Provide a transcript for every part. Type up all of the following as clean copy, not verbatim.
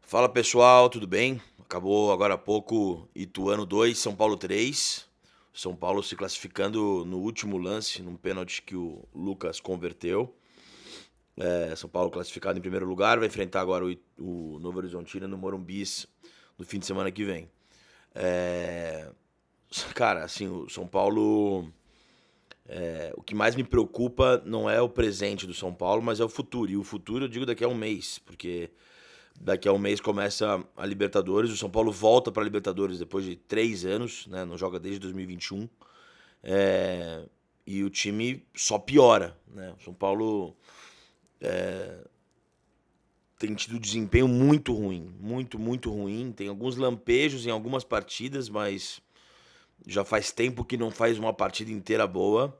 Fala pessoal, tudo bem? Acabou agora há pouco Ituano 2, São Paulo 3. São Paulo se classificando no último lance, num pênalti que o Lucas converteu. São Paulo classificado em primeiro lugar, vai enfrentar agora o Novo Horizontino no Morumbis no fim de semana que vem. É, Cara, assim, o São Paulo. O que mais me preocupa não é o presente do São Paulo, mas é o futuro. E o futuro eu digo daqui a um mês, porque daqui a um mês começa a Libertadores. O São Paulo volta para a Libertadores depois de 3 anos, né? Não joga desde 2021. É, E o time só piora, né? O São Paulo tem tido desempenho muito ruim, muito ruim. Tem alguns lampejos em algumas partidas, mas já faz tempo que não faz uma partida inteira boa.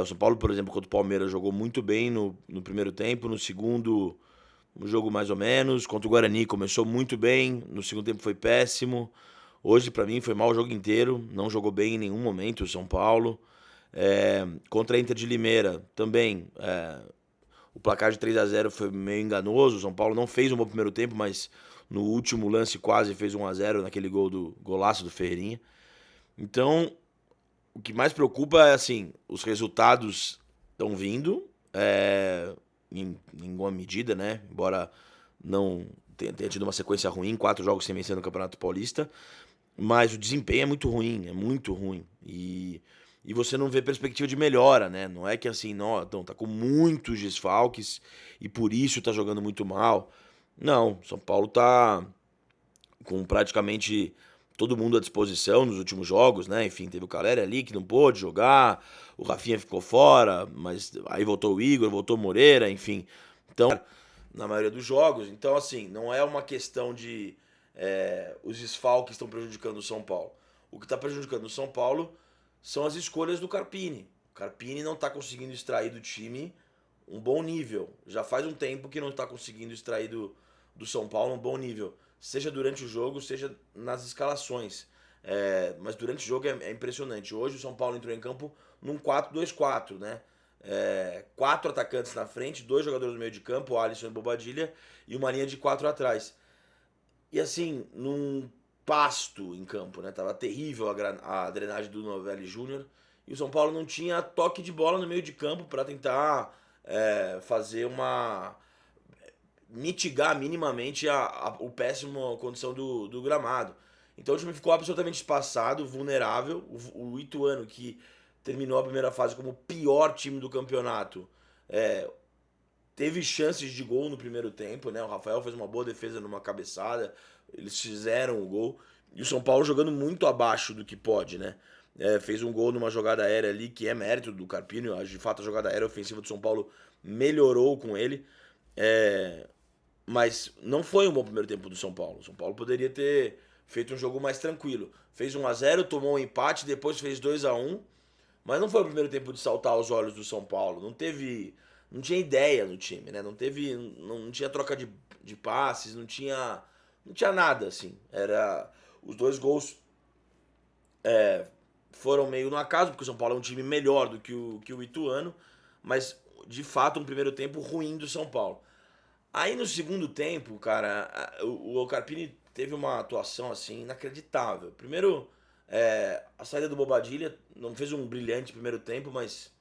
O São Paulo, por exemplo, contra o Palmeiras, jogou muito bem no primeiro tempo. No segundo, um jogo mais ou menos. Contra o Guarani, começou muito bem. No segundo tempo foi péssimo. Hoje, pra mim, foi mal o jogo inteiro. Não jogou bem em nenhum momento o São Paulo. Contra a Inter de Limeira, também. O placar de 3-0 foi meio enganoso. O São Paulo não fez um bom primeiro tempo, mas no último lance quase fez 1-0 naquele golaço do Ferreirinha. Então, o que mais preocupa é assim, os resultados estão vindo, em alguma medida, né? Embora não tenha tido uma sequência ruim, 4 jogos sem vencer no Campeonato Paulista, mas o desempenho é muito ruim, é muito ruim. E você não vê perspectiva de melhora, né? Não é que assim, não, então, tá com muitos desfalques e por isso tá jogando muito mal. Não, São Paulo tá com praticamente todo mundo à disposição nos últimos jogos, né? Enfim, teve o Caleri ali que não pôde jogar, o Rafinha ficou fora, mas aí voltou o Igor, voltou o Moreira, enfim. Então, na maioria dos jogos. Então, assim, não é uma questão de os desfalques estão prejudicando o São Paulo. O que está prejudicando o São Paulo são as escolhas do Carpini. O Carpini não está conseguindo extrair do time um bom nível. Já faz um tempo que não está conseguindo extrair do São Paulo um bom nível. Seja durante o jogo, seja nas escalações. Mas durante o jogo é impressionante. Hoje o São Paulo entrou em campo num 4-2-4, né? 4 atacantes na frente, 2 jogadores no meio de campo, o Alisson e o Bobadilha, e uma linha de 4 atrás. E assim, num pasto em campo, né? Tava terrível a drenagem do Novelli Júnior. E o São Paulo não tinha toque de bola no meio de campo para tentar fazer uma mitigar minimamente o péssimo condição do gramado. Então o time ficou absolutamente espaçado, vulnerável. O Ituano, que terminou a primeira fase como o pior time do campeonato, é, teve chances de gol no primeiro tempo, né? O Rafael fez uma boa defesa numa cabeçada, eles fizeram o gol. E o São Paulo jogando muito abaixo do que pode, né? Fez um gol numa jogada aérea ali, que é mérito do Carpino. De fato, a jogada aérea ofensiva do São Paulo melhorou com ele. É, mas não foi um bom primeiro tempo do São Paulo. O São Paulo poderia ter feito um jogo mais tranquilo. Fez 1-0, tomou um empate, depois fez 2-1. Mas não foi o primeiro tempo de saltar aos olhos do São Paulo. Não teve. Não tinha ideia no time, né? Não teve. Não tinha troca de passes, não tinha. Não tinha nada, assim. Era. Os 2 gols foram meio no acaso, porque o São Paulo é um time melhor do que o Ituano. Mas, de fato, um primeiro tempo ruim do São Paulo. Aí no segundo tempo, cara, o Carpini teve uma atuação assim inacreditável. Primeiro, a saída do Bobadilha não fez um brilhante primeiro tempo, mas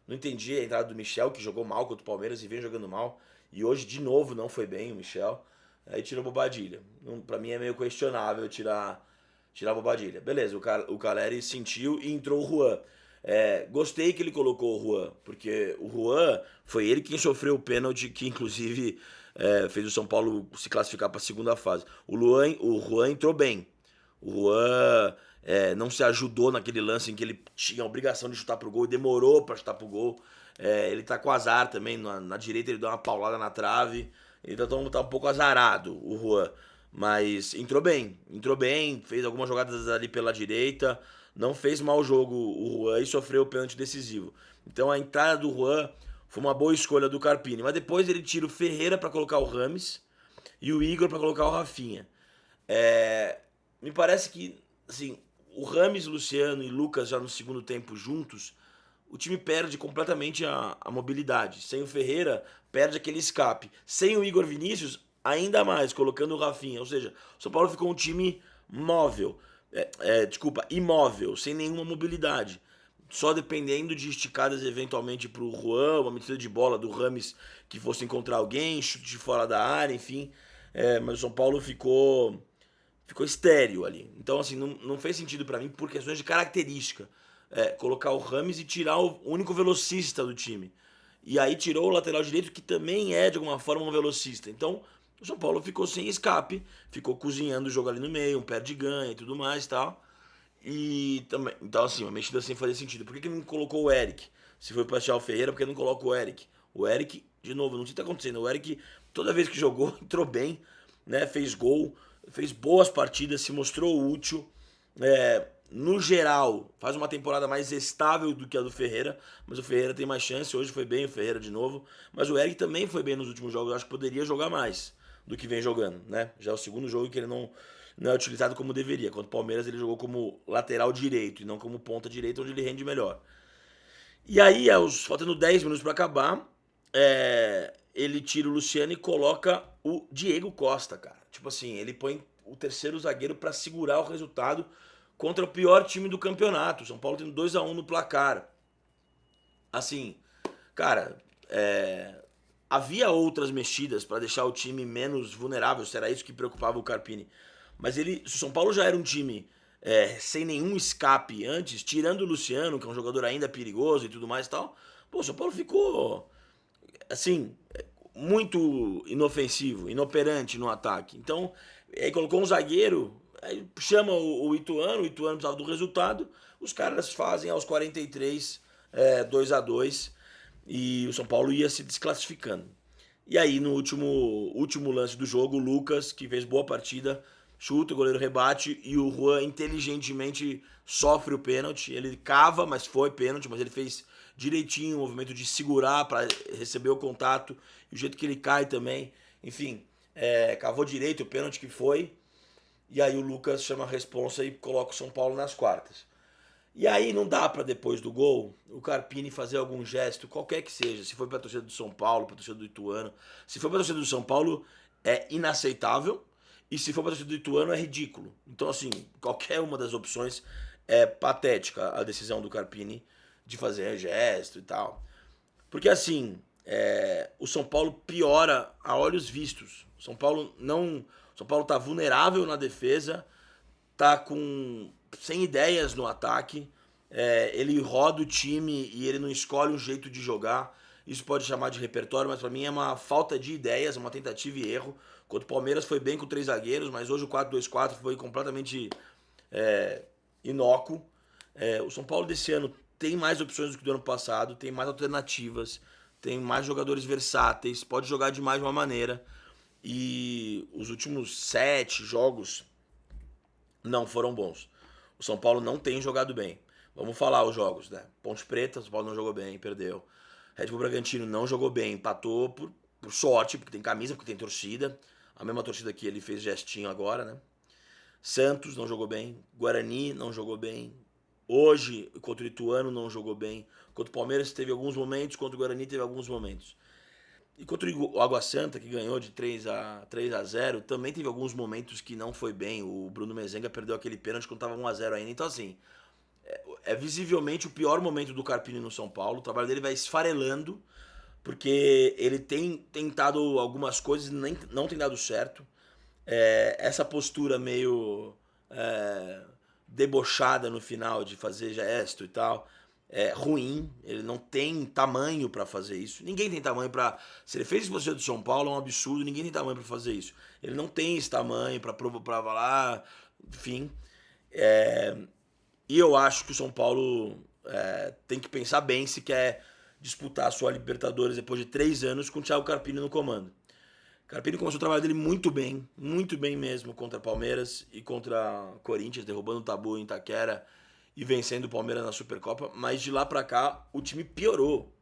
não entendi a entrada do Michel, que jogou mal contra o Palmeiras e vem jogando mal. E hoje, de novo, não foi bem o Michel. Aí tirou o Bobadilha. Pra mim é meio questionável tirar a Bobadilha. Beleza, o Caleri sentiu e entrou o Juan. Gostei que ele colocou o Juan, porque o Juan foi ele quem sofreu o pênalti que, inclusive, fez o São Paulo se classificar para a segunda fase. O Juan entrou bem. O Juan não se ajudou naquele lance em que ele tinha a obrigação de chutar pro gol e demorou para chutar pro gol. Ele tá com azar também. Na direita ele deu uma paulada na trave. Ele tá um pouco azarado, o Juan. Mas entrou bem, fez algumas jogadas ali pela direita. Não fez mau jogo o Juan e sofreu o pênalti decisivo. Então a entrada do Juan foi uma boa escolha do Carpini. Mas depois ele tira o Ferreira para colocar o Rames e o Igor para colocar o Rafinha. Me parece que, assim, o Rames, Luciano e Lucas já no segundo tempo juntos, o time perde completamente a mobilidade. Sem o Ferreira, perde aquele escape. Sem o Igor Vinícius, ainda mais, colocando o Rafinha. Ou seja, o São Paulo ficou um time móvel, imóvel, sem nenhuma mobilidade. Só dependendo de esticadas eventualmente pro Juan, uma metida de bola do Rames que fosse encontrar alguém, chute de fora da área, enfim. Mas o São Paulo ficou estéril ali. Então, assim, não fez sentido pra mim por questões de característica. Colocar o Rames e tirar o único velocista do time. E aí tirou o lateral direito, que também é, de alguma forma, um velocista. Então, o São Paulo ficou sem escape, ficou cozinhando o jogo ali no meio, um perde-ganha e tudo mais e tal. E também, então, assim, uma mexida sem fazer sentido. Por que não colocou o Eric? Se foi pra tirar o Ferreira, por que não coloca o Eric? O Eric, de novo, não sei o que tá acontecendo. O Eric, toda vez que jogou, entrou bem, né? Fez gol, fez boas partidas, se mostrou útil. No geral, faz uma temporada mais estável do que a do Ferreira, mas o Ferreira tem mais chance. Hoje foi bem o Ferreira de novo, mas o Eric também foi bem nos últimos jogos. Eu acho que poderia jogar mais do que vem jogando, né? Já é o segundo jogo que ele não é utilizado como deveria. Contra o Palmeiras ele jogou como lateral direito e não como ponta direita, onde ele rende melhor. E aí, faltando 10 minutos para acabar, ele tira o Luciano e coloca o Diego Costa, cara. Tipo assim, ele põe o terceiro zagueiro para segurar o resultado contra o pior time do campeonato. O São Paulo tendo 2-1 no placar. Assim, cara, havia outras mexidas para deixar o time menos vulnerável, se era isso que preocupava o Carpini. Mas se o São Paulo já era um time sem nenhum escape antes, tirando o Luciano, que é um jogador ainda perigoso e tudo mais e tal, pô, o São Paulo ficou, assim, muito inofensivo, inoperante no ataque. Então, aí colocou um zagueiro, aí chama o Ituano precisava do resultado, os caras fazem aos 43, 2-2, e o São Paulo ia se desclassificando. E aí, no último lance do jogo, o Lucas, que fez boa partida, chuta, o goleiro rebate e o Juan inteligentemente sofre o pênalti. Ele cava, mas foi pênalti, mas ele fez direitinho o movimento de segurar para receber o contato, e o jeito que ele cai também. Enfim, cavou direito o pênalti que foi. E aí o Lucas chama a responsa e coloca o São Paulo nas quartas. E aí não dá para depois do gol o Carpini fazer algum gesto, qualquer que seja. Se foi pra torcida do São Paulo, pra torcida do Ituano. Se for pra torcida do São Paulo, é inaceitável. E se for pra torcida do Ituano, é ridículo. Então, assim, qualquer uma das opções é patética a decisão do Carpini de fazer gesto e tal. Porque, assim, o São Paulo piora a olhos vistos. O São Paulo tá vulnerável na defesa, tá sem ideias no ataque. Ele roda o time e ele não escolhe um jeito de jogar. Isso pode chamar de repertório, mas pra mim é uma falta de ideias, uma tentativa e erro. Contra o Palmeiras foi bem com 3 zagueiros, mas hoje o 4-2-4 foi completamente inócuo. O São Paulo desse ano tem mais opções do que do ano passado, tem mais alternativas, tem mais jogadores versáteis, pode jogar de mais uma maneira. E os últimos 7 jogos não foram bons. O São Paulo não tem jogado bem. Vamos falar os jogos, né? Ponte Preta, o São Paulo não jogou bem, perdeu. Red Bull Bragantino não jogou bem, empatou por sorte, porque tem camisa, porque tem torcida. A mesma torcida que ele fez gestinho agora, né? Santos não jogou bem. Guarani não jogou bem. Hoje, contra o Ituano, não jogou bem. Contra o Palmeiras teve alguns momentos, contra o Guarani teve alguns momentos. E contra o Água Santa, que ganhou de 3-0, também teve alguns momentos que não foi bem. O Bruno Mezenga perdeu aquele pênalti quando estava 1-0 ainda. Então, assim, é visivelmente o pior momento do Carpini no São Paulo. O trabalho dele vai esfarelando, porque ele tem tentado algumas coisas e não tem dado certo. Essa postura meio debochada no final de fazer gesto e tal é ruim. Ele não tem tamanho pra fazer isso. Ninguém tem tamanho pra. Se ele fez isso do São Paulo, é um absurdo. Ninguém tem tamanho pra fazer isso. Ele não tem esse tamanho pra falar, enfim. E eu acho que o São Paulo tem que pensar bem se quer disputar a sua Libertadores depois de 3 anos com o Thiago Carpini no comando. Carpini começou o trabalho dele muito bem mesmo, contra Palmeiras e contra Corinthians, derrubando o tabu em Itaquera e vencendo o Palmeiras na Supercopa, mas de lá pra cá o time piorou.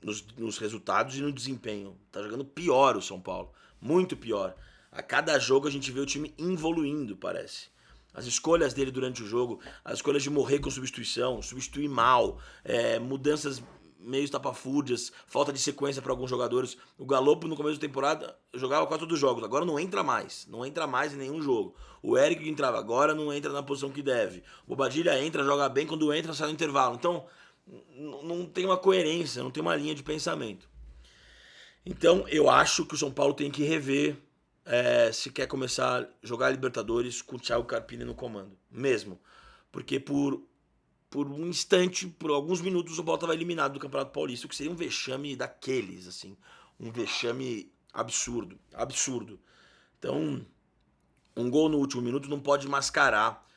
Nos resultados e no desempenho. Tá jogando pior o São Paulo, muito pior. A cada jogo a gente vê o time evoluindo, parece. As escolhas dele durante o jogo, as escolhas de morrer com substituir mal, mudanças meio estapafúrdias, falta de sequência para alguns jogadores. O Galopo, no começo da temporada, jogava quase todos os jogos. Agora não entra mais. Não entra mais em nenhum jogo. O Eric que entrava agora não entra na posição que deve. O Bobadilha entra, joga bem, quando entra, sai no intervalo. Então, não tem uma coerência, não tem uma linha de pensamento. Então, eu acho que o São Paulo tem que rever se quer começar a jogar Libertadores com o Thiago Carpini no comando. Mesmo. Porque por um instante, por alguns minutos, o São Paulo estava eliminado do Campeonato Paulista, o que seria um vexame daqueles, assim. Um vexame absurdo. Absurdo. Então, um gol no último minuto não pode mascarar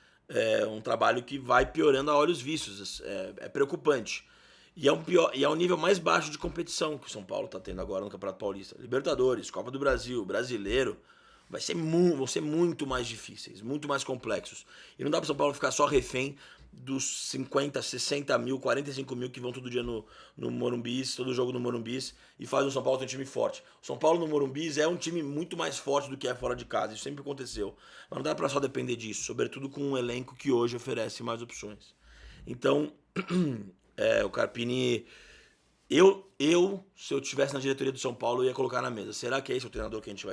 um trabalho que vai piorando a olhos vistos. É preocupante. E é um nível mais baixo de competição que o São Paulo está tendo agora no Campeonato Paulista. Libertadores, Copa do Brasil, Brasileiro, vão ser muito mais difíceis, muito mais complexos. E não dá para o São Paulo ficar só refém dos 50, 60 mil, 45 mil que vão todo dia no Morumbis, todo jogo no Morumbis, e faz o São Paulo ter um time forte. O São Paulo no Morumbis é um time muito mais forte do que é fora de casa, isso sempre aconteceu. Mas não dá para só depender disso, sobretudo com um elenco que hoje oferece mais opções. Então, o Carpini... se eu estivesse na diretoria do São Paulo, eu ia colocar na mesa. Será que é esse o treinador que a gente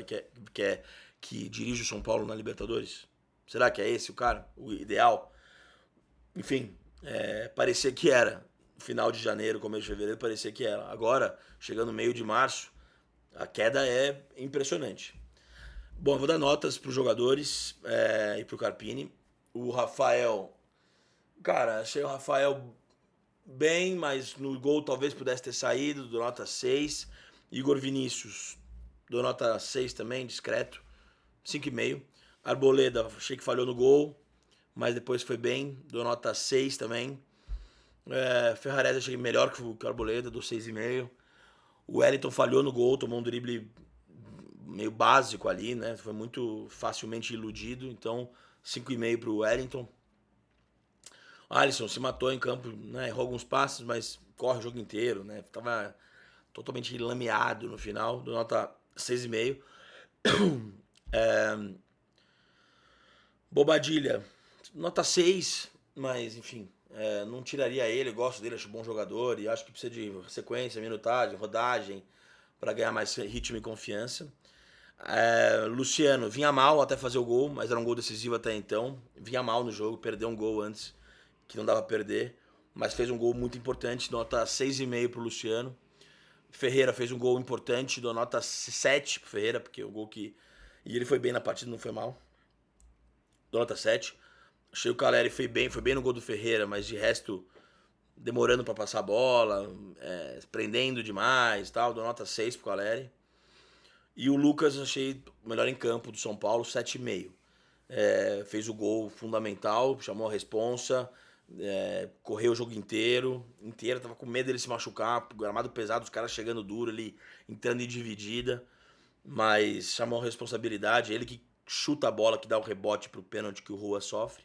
quer que dirige o São Paulo na Libertadores? Será que é esse o cara? O ideal? Enfim, parecia que era. Final de janeiro, começo de fevereiro, parecia que era. Agora, chegando no meio de março, a queda é impressionante. Bom, eu vou dar notas para os jogadores e para o Carpini. O Rafael... Cara, achei o Rafael bem, mas no gol talvez pudesse ter saído, do nota 6. Igor Vinícius, do nota 6 também, discreto, 5,5. Arboleda, achei que falhou no gol, mas depois foi bem, do nota 6 também. Ferrarese achei melhor que o Arboleda, do 6,5. O Wellington falhou no gol, tomou um drible meio básico ali, né? Foi muito facilmente iludido, então 5,5 pro Wellington. Alisson se matou em campo, né? Errou alguns passes, mas corre o jogo inteiro, né? Tava totalmente lameado no final, do nota 6,5. Bobadilha, nota 6, mas enfim, não tiraria ele, gosto dele, acho bom jogador e acho que precisa de sequência, minutagem, rodagem para ganhar mais ritmo e confiança. Luciano vinha mal até fazer o gol, mas era um gol decisivo até então. Vinha mal no jogo, perdeu um gol antes que não dava a perder, mas fez um gol muito importante, nota 6,5 pro Luciano. Ferreira fez um gol importante, dou nota 7 pro Ferreira, porque o gol que... E ele foi bem na partida, não foi mal. Dou nota 7. Achei o Caleri foi bem no gol do Ferreira, mas de resto, demorando para passar a bola, prendendo demais e tal, dou nota 6 pro Caleri. E o Lucas achei o melhor em campo do São Paulo, 7,5. Fez o gol fundamental, chamou a responsa, correu o jogo inteiro, tava com medo dele se machucar, gramado pesado, os caras chegando duro, ele entrando em dividida, mas chamou a responsabilidade, ele que chuta a bola, que dá o rebote pro pênalti que o Rua sofre.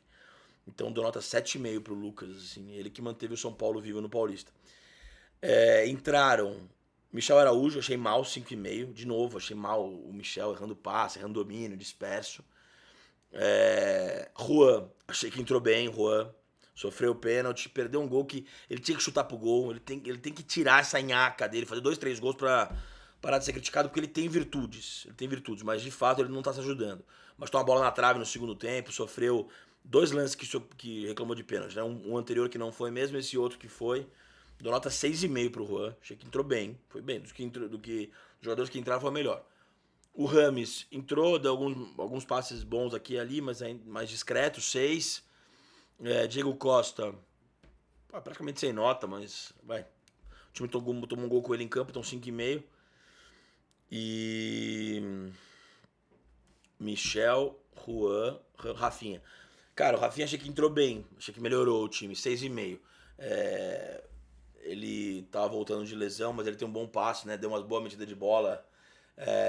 Então deu nota 7,5 pro Lucas, assim, ele que manteve o São Paulo vivo no Paulista. Entraram Michel Araújo, achei mal, 5,5, de novo, achei mal o Michel errando passe, errando domínio, disperso. Juan, achei que entrou bem, Juan sofreu o pênalti, perdeu um gol que ele tinha que chutar pro gol, ele tem que tirar essa nhaca dele, fazer 2, 3 gols pra parar de ser criticado, porque ele tem virtudes, mas de fato ele não tá se ajudando. Mas tomou uma bola na trave no segundo tempo, sofreu 2 lances que reclamou de pênalti, né? Um anterior que não foi mesmo, esse outro que foi. Dou nota 6,5 pro Juan, achei que entrou bem, foi bem, dos jogadores que entraram foi o melhor. O Rames entrou, deu alguns passes bons aqui e ali, mas mais discreto, 6. Diego Costa, praticamente sem nota, mas vai. O time tomou um gol com ele em campo, então 5,5. E Michel, Juan, Rafinha. Cara, o Rafinha achei que entrou bem, achei que melhorou o time, 6,5. Ele tava voltando de lesão, mas ele tem um bom passe, né? Deu umas boas metidas de bola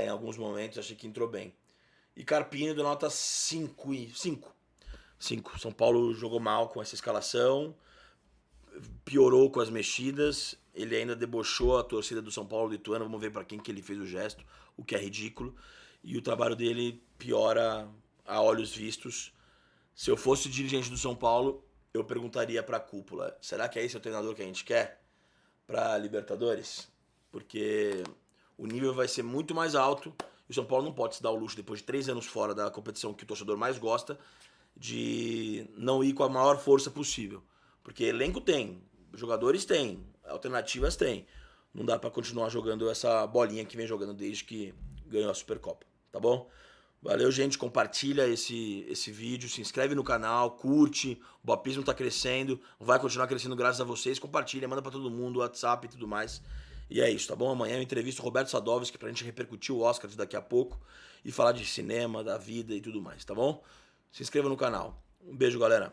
em alguns momentos, achei que entrou bem. E Carpini deu nota 5. 5. São Paulo jogou mal com essa escalação, piorou com as mexidas, ele ainda debochou a torcida do São Paulo lituano, vamos ver para quem que ele fez o gesto, o que é ridículo, e o trabalho dele piora a olhos vistos. Se eu fosse dirigente do São Paulo, eu perguntaria para a cúpula, será que é esse o treinador que a gente quer? para Libertadores, porque o nível vai ser muito mais alto e o São Paulo não pode se dar o luxo, depois de 3 anos fora da competição que o torcedor mais gosta, de não ir com a maior força possível. Porque elenco tem, jogadores tem, alternativas tem. Não dá para continuar jogando essa bolinha que vem jogando desde que ganhou a Supercopa, tá bom? Valeu, gente. Compartilha esse vídeo, se inscreve no canal, curte. O Bopismo tá crescendo, vai continuar crescendo graças a vocês. Compartilha, manda para todo mundo, WhatsApp e tudo mais. E é isso, tá bom? Amanhã eu entrevisto o Roberto Sadovski pra gente repercutir o Oscar de daqui a pouco e falar de cinema, da vida e tudo mais, tá bom? Se inscreva no canal. Um beijo, galera.